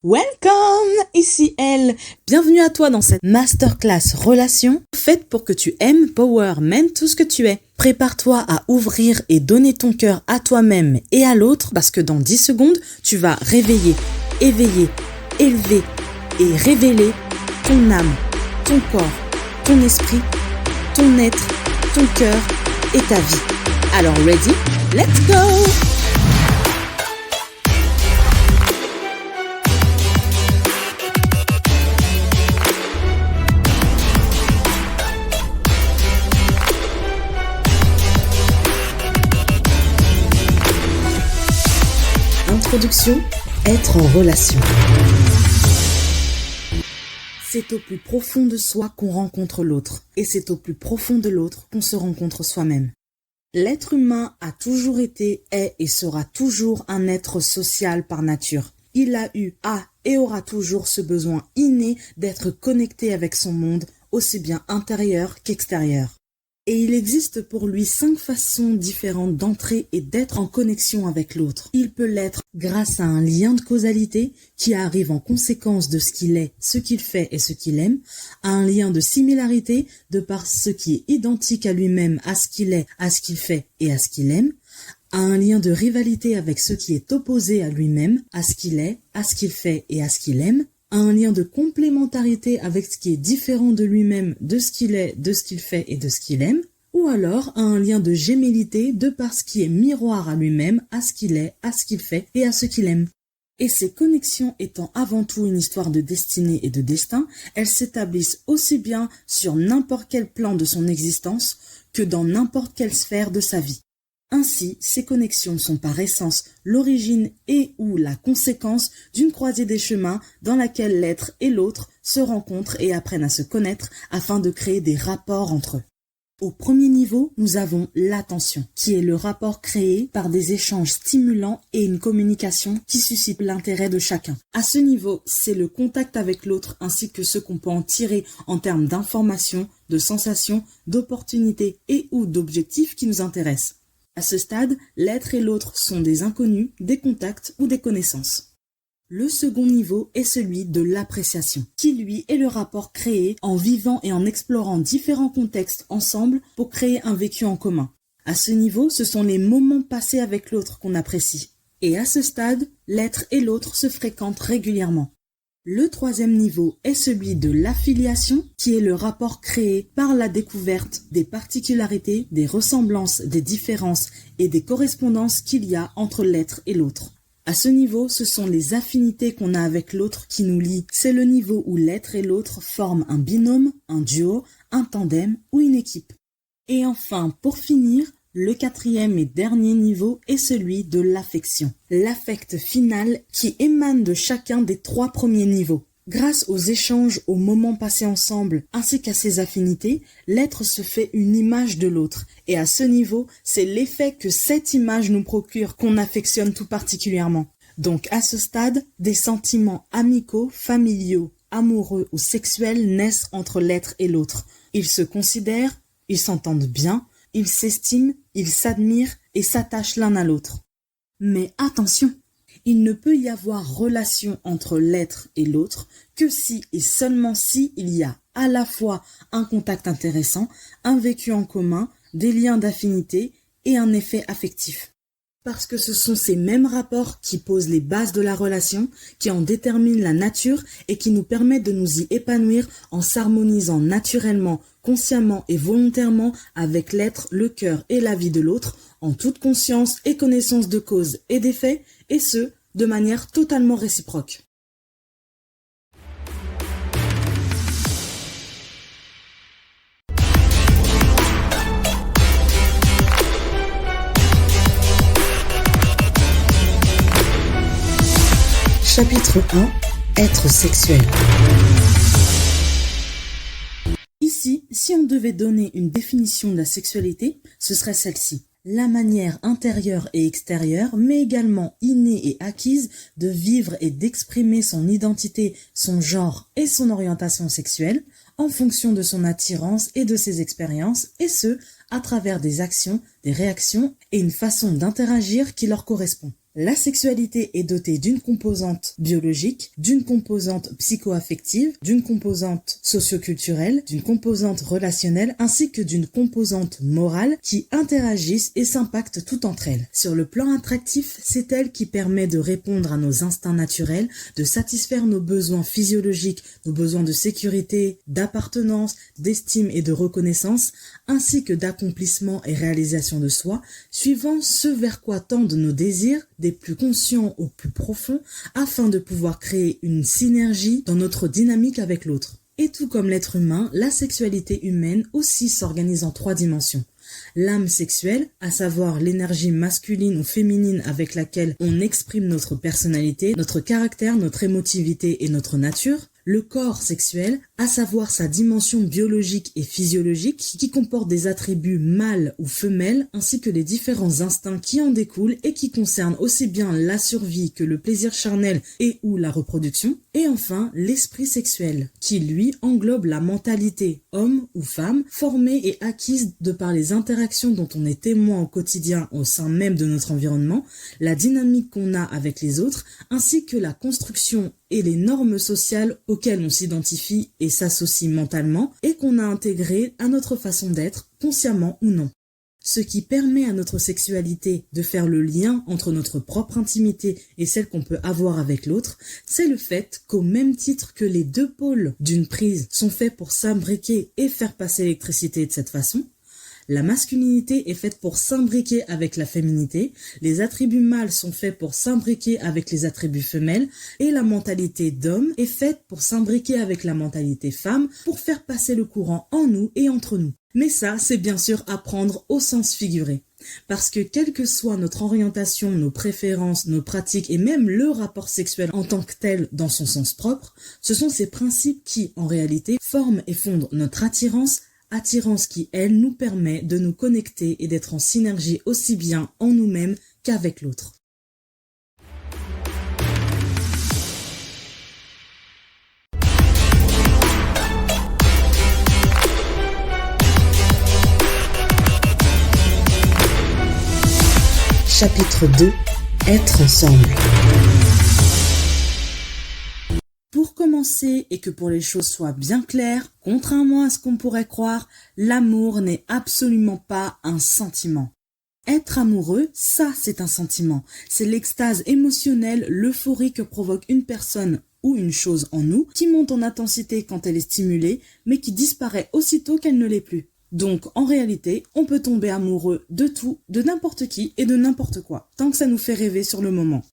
Welcome, ici Elle. Bienvenue à toi dans cette masterclass relation faite pour que tu aimes, power, mène tout ce que tu es. Prépare-toi à ouvrir et donner ton cœur à toi-même et à l'autre parce que dans 10 secondes, tu vas réveiller, éveiller, élever et révéler ton âme, ton corps, ton esprit, ton être, ton cœur et ta vie. Alors ready? Let's go! Introduction, être en relation. C'est au plus profond de soi qu'on rencontre l'autre, et c'est au plus profond de l'autre qu'on se rencontre soi-même. L'être humain a toujours été, est et sera toujours un être social par nature. Il a eu, a et aura toujours ce besoin inné d'être connecté avec son monde, aussi bien intérieur qu'extérieur. Et il existe pour lui 5 façons différentes d'entrer et d'être en connexion avec l'autre. Il peut l'être grâce à un lien de causalité qui arrive en conséquence de ce qu'il est, ce qu'il fait et ce qu'il aime, à un lien de similarité de par ce qui est identique à lui-même, à ce qu'il est, à ce qu'il fait et à ce qu'il aime, à un lien de rivalité avec ce qui est opposé à lui-même, à ce qu'il est, à ce qu'il fait et à ce qu'il aime, à un lien de complémentarité avec ce qui est différent de lui-même, de ce qu'il est, de ce qu'il fait et de ce qu'il aime, ou alors à un lien de gémellité de par ce qui est miroir à lui-même, à ce qu'il est, à ce qu'il fait et à ce qu'il aime. Et ces connexions étant avant tout une histoire de destinée et de destin, elles s'établissent aussi bien sur n'importe quel plan de son existence que dans n'importe quelle sphère de sa vie. Ainsi, ces connexions sont par essence l'origine et ou la conséquence d'une croisée des chemins dans laquelle l'être et l'autre se rencontrent et apprennent à se connaître afin de créer des rapports entre eux. Au premier niveau, nous avons l'attention, qui est le rapport créé par des échanges stimulants et une communication qui suscite l'intérêt de chacun. À ce niveau, c'est le contact avec l'autre ainsi que ce qu'on peut en tirer en termes d'informations, de sensations, d'opportunités et ou d'objectifs qui nous intéressent. À ce stade, l'être et l'autre sont des inconnus, des contacts ou des connaissances. Le second niveau est celui de l'appréciation, qui lui est le rapport créé en vivant et en explorant différents contextes ensemble pour créer un vécu en commun. À ce niveau, ce sont les moments passés avec l'autre qu'on apprécie. Et à ce stade, l'être et l'autre se fréquentent régulièrement. Le troisième niveau est celui de l'affiliation, qui est le rapport créé par la découverte des particularités, des ressemblances, des différences et des correspondances qu'il y a entre l'être et l'autre. À ce niveau, ce sont les affinités qu'on a avec l'autre qui nous lient. C'est le niveau où l'être et l'autre forment un binôme, un duo, un tandem ou une équipe. Et enfin, pour finir, le quatrième et dernier niveau est celui de l'affection, l'affect final qui émane de chacun des 3 premiers niveaux. Grâce aux échanges, aux moments passés ensemble, ainsi qu'à ses affinités, l'être se fait une image de l'autre. Et à ce niveau, c'est l'effet que cette image nous procure qu'on affectionne tout particulièrement. Donc à ce stade, des sentiments amicaux, familiaux, amoureux ou sexuels naissent entre l'être et l'autre. Ils se considèrent, ils s'entendent bien, ils s'estiment, ils s'admirent et s'attachent l'un à l'autre. Mais attention, il ne peut y avoir relation entre l'être et l'autre que si et seulement si il y a à la fois un contact intéressant, un vécu en commun, des liens d'affinité et un effet affectif. Parce que ce sont ces mêmes rapports qui posent les bases de la relation, qui en déterminent la nature et qui nous permettent de nous y épanouir en s'harmonisant naturellement, consciemment et volontairement avec l'être, le cœur et la vie de l'autre, en toute conscience et connaissance de cause et d'effet, et ce, de manière totalement réciproque. Chapitre 1. Être sexuel. Ici, si on devait donner une définition de la sexualité, ce serait celle-ci. La manière intérieure et extérieure, mais également innée et acquise, de vivre et d'exprimer son identité, son genre et son orientation sexuelle, en fonction de son attirance et de ses expériences, et ce, à travers des actions, des réactions et une façon d'interagir qui leur correspond. La sexualité est dotée d'une composante biologique, d'une composante psycho-affective, d'une composante socio-culturelle, d'une composante relationnelle, ainsi que d'une composante morale qui interagissent et s'impactent toutes entre elles. Sur le plan attractif, c'est elle qui permet de répondre à nos instincts naturels, de satisfaire nos besoins physiologiques, nos besoins de sécurité, d'appartenance, d'estime et de reconnaissance, ainsi que d'accomplissement et réalisation de soi, suivant ce vers quoi tendent nos désirs, des plus conscients aux plus profonds, afin de pouvoir créer une synergie dans notre dynamique avec l'autre. Et tout comme l'être humain, la sexualité humaine aussi s'organise en 3 dimensions. L'âme sexuelle, à savoir l'énergie masculine ou féminine avec laquelle on exprime notre personnalité, notre caractère, notre émotivité et notre nature. Le corps sexuel, à savoir sa dimension biologique et physiologique qui comporte des attributs mâles ou femelles ainsi que les différents instincts qui en découlent et qui concernent aussi bien la survie que le plaisir charnel et ou la reproduction. Et enfin, l'esprit sexuel qui lui englobe la mentalité, homme ou femme, formée et acquise de par les interactions dont on est témoin au quotidien au sein même de notre environnement, la dynamique qu'on a avec les autres ainsi que la construction et les normes sociales auxquelles on s'identifie et s'associe mentalement et qu'on a intégrées à notre façon d'être, consciemment ou non. Ce qui permet à notre sexualité de faire le lien entre notre propre intimité et celle qu'on peut avoir avec l'autre, c'est le fait qu'au même titre que les 2 pôles d'une prise sont faits pour s'imbriquer et faire passer l'électricité de cette façon, la masculinité est faite pour s'imbriquer avec la féminité, les attributs mâles sont faits pour s'imbriquer avec les attributs femelles, et la mentalité d'homme est faite pour s'imbriquer avec la mentalité femme pour faire passer le courant en nous et entre nous. Mais ça, c'est bien sûr à prendre au sens figuré. Parce que quelle que soit notre orientation, nos préférences, nos pratiques et même le rapport sexuel en tant que tel dans son sens propre, ce sont ces principes qui, en réalité, forment et fondent notre attirance qui, elle, nous permet de nous connecter et d'être en synergie aussi bien en nous-mêmes qu'avec l'autre. Chapitre 2. Être ensemble. Pour commencer, et que pour les choses soient bien claires, contrairement à ce qu'on pourrait croire, l'amour n'est absolument pas un sentiment. Être amoureux, ça c'est un sentiment. C'est l'extase émotionnelle, l'euphorie que provoque une personne ou une chose en nous, qui monte en intensité quand elle est stimulée, mais qui disparaît aussitôt qu'elle ne l'est plus. Donc, en réalité, on peut tomber amoureux de tout, de n'importe qui et de n'importe quoi, tant que ça nous fait rêver sur le moment.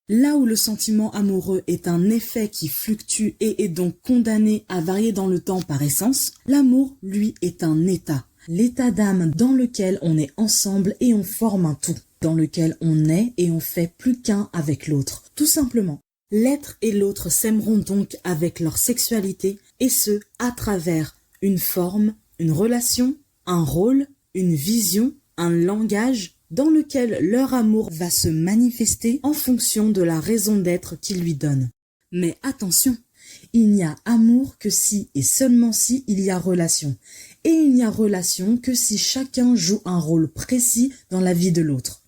Là où le sentiment amoureux est un effet qui fluctue et est donc condamné à varier dans le temps par essence, l'amour, lui, est un état. L'état d'âme dans lequel on est ensemble et on forme un tout, dans lequel on est et on fait plus qu'un avec l'autre. Tout simplement, l'être et l'autre s'aimeront donc avec leur sexualité et ce, à travers une forme, une relation, un rôle, une vision, un langage, dans lequel leur amour va se manifester en fonction de la raison d'être qu'ils lui donnent. Mais attention, il n'y a amour que si et seulement si il y a relation. Et il n'y a relation que si chacun joue un rôle précis dans la vie de l'autre.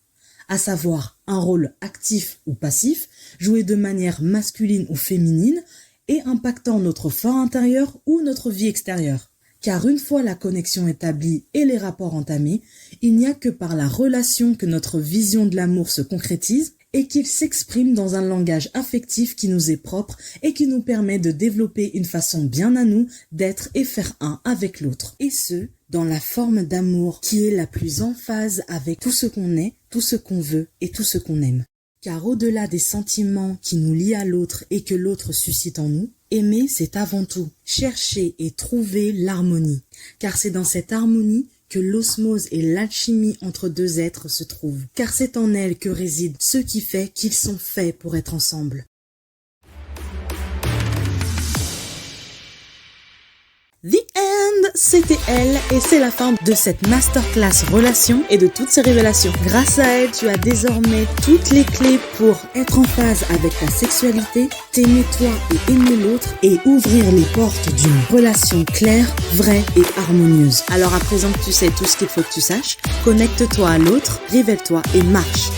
À savoir un rôle actif ou passif, joué de manière masculine ou féminine, et impactant notre fort intérieur ou notre vie extérieure. Car une fois la connexion établie et les rapports entamés, il n'y a que par la relation que notre vision de l'amour se concrétise et qu'il s'exprime dans un langage affectif qui nous est propre et qui nous permet de développer une façon bien à nous d'être et faire un avec l'autre. Et ce, dans la forme d'amour qui est la plus en phase avec tout ce qu'on est, tout ce qu'on veut et tout ce qu'on aime. Car au-delà des sentiments qui nous lient à l'autre et que l'autre suscite en nous, aimer, c'est avant tout chercher et trouver l'harmonie. Car c'est dans cette harmonie que l'osmose et l'alchimie entre 2 êtres se trouvent. Car c'est en elle que réside ce qui fait qu'ils sont faits pour être ensemble. The End, c'était elle et c'est la fin de cette masterclass relation et de toutes ces révélations. Grâce à elle, tu as désormais toutes les clés pour être en phase avec ta sexualité, t'aimer toi et aimer l'autre et ouvrir les portes d'une relation claire, vraie et harmonieuse. Alors à présent que tu sais tout ce qu'il faut que tu saches, connecte-toi à l'autre, révèle-toi et marche.